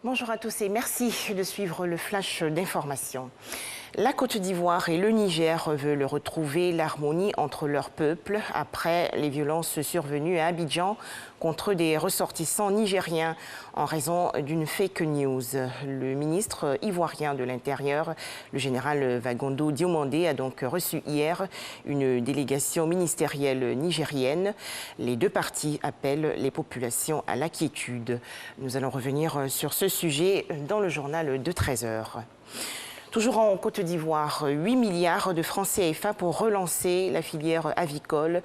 Bonjour à tous et merci de suivre le flash d'information. La Côte d'Ivoire et le Niger veulent retrouver l'harmonie entre leurs peuples après les violences survenues à Abidjan contre des ressortissants nigériens en raison d'une fake news. Le ministre ivoirien de l'Intérieur, le général Vagondo Diomandé, a donc reçu hier une délégation ministérielle nigérienne. Les deux parties appellent les populations à la quiétude. Nous allons revenir sur ce sujet dans le journal de 13 h. Toujours en Côte d'Ivoire, 8 milliards de francs CFA pour relancer la filière avicole,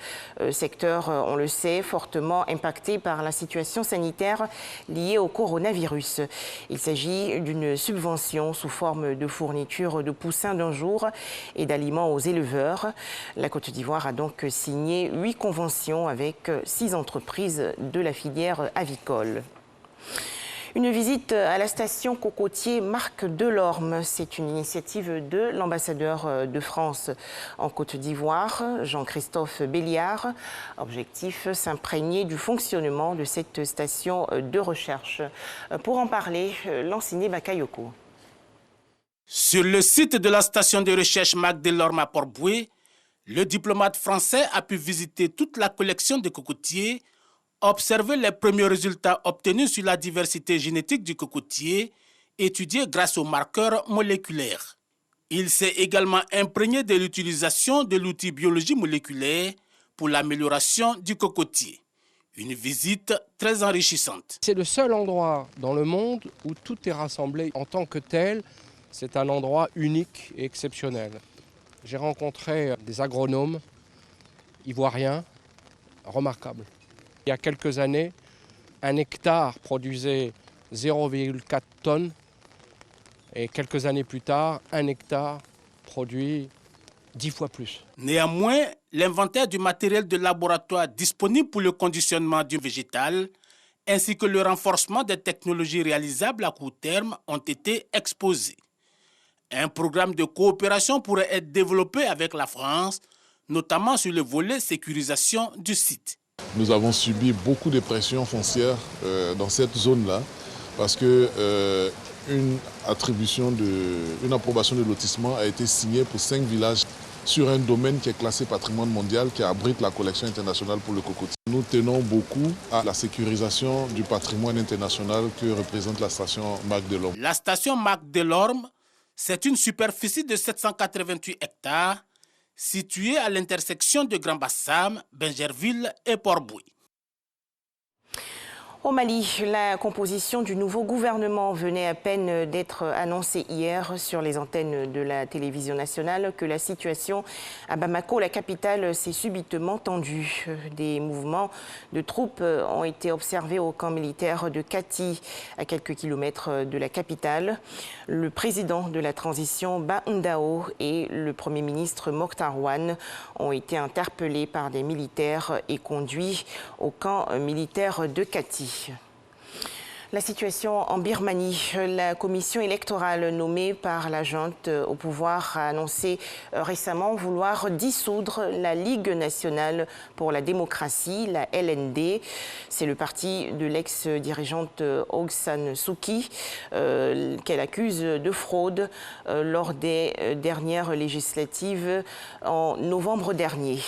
secteur, on le sait, fortement impacté par la situation sanitaire liée au coronavirus. Il s'agit d'une subvention sous forme de fourniture de poussins d'un jour et d'aliments aux éleveurs. La Côte d'Ivoire a donc signé 8 conventions avec 6 entreprises de la filière avicole. Une visite à la station cocotier Marc Delorme, c'est une initiative de l'ambassadeur de France en Côte d'Ivoire, Jean-Christophe Béliard. Objectif, s'imprégner du fonctionnement de cette station de recherche. Pour en parler, Lanciné Bakayoko. Sur le site de la station de recherche Marc Delorme à Port-Bouët, le diplomate français a pu visiter toute la collection de cocotiers, observer les premiers résultats obtenus sur la diversité génétique du cocotier, étudiés grâce aux marqueurs moléculaires. Il s'est également imprégné de l'utilisation de l'outil biologie moléculaire pour l'amélioration du cocotier. Une visite très enrichissante. C'est le seul endroit dans le monde où tout est rassemblé en tant que tel. C'est un endroit unique et exceptionnel. J'ai rencontré des agronomes ivoiriens remarquables. Il y a quelques années, un hectare produisait 0,4 tonnes et quelques années plus tard, un hectare produit 10 fois plus. Néanmoins, l'inventaire du matériel de laboratoire disponible pour le conditionnement du végétal ainsi que le renforcement des technologies réalisables à court terme ont été exposés. Un programme de coopération pourrait être développé avec la France, notamment sur le volet sécurisation du site. Nous avons subi beaucoup de pressions foncières dans cette zone-là parce que une approbation de lotissement a été signée pour 5 villages sur un domaine qui est classé patrimoine mondial, qui abrite la collection internationale pour le cocotier. Nous tenons beaucoup à la sécurisation du patrimoine international que représente la station Marc Delorme. La station Marc Delorme, c'est une superficie de 788 hectares située à l'intersection de Grand Bassam, Bingerville et Port-Bouët. Au Mali, la composition du nouveau gouvernement venait à peine d'être annoncée hier sur les antennes de la télévision nationale que la situation à Bamako, la capitale, s'est subitement tendue. Des mouvements de troupes ont été observés au camp militaire de Kati, à quelques kilomètres de la capitale. Le président de la transition, Ba Ndao, et le premier ministre Mokhtar Ouane ont été interpellés par des militaires et conduits au camp militaire de Kati. La situation en Birmanie, la commission électorale nommée par la junte au pouvoir a annoncé récemment vouloir dissoudre la Ligue nationale pour la démocratie, la LND. C'est le parti de l'ex-dirigeante Aung San Suu Kyi qu'elle accuse de fraude lors des dernières législatives en novembre dernier.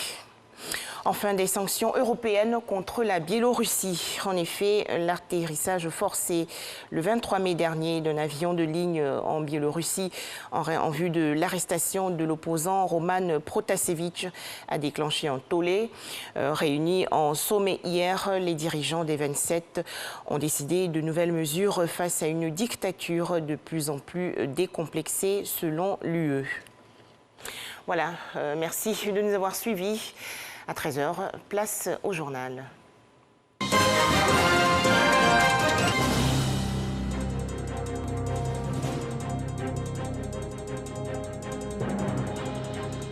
Enfin, des sanctions européennes contre la Biélorussie. En effet, l'atterrissage forcé le 23 mai dernier d'un avion de ligne en Biélorussie en vue de l'arrestation de l'opposant Roman Protasevich a déclenché un tollé. Réunis en sommet hier, les dirigeants des 27 ont décidé de nouvelles mesures face à une dictature de plus en plus décomplexée selon l'UE. Voilà, merci de nous avoir suivis. À 13 h, place au journal.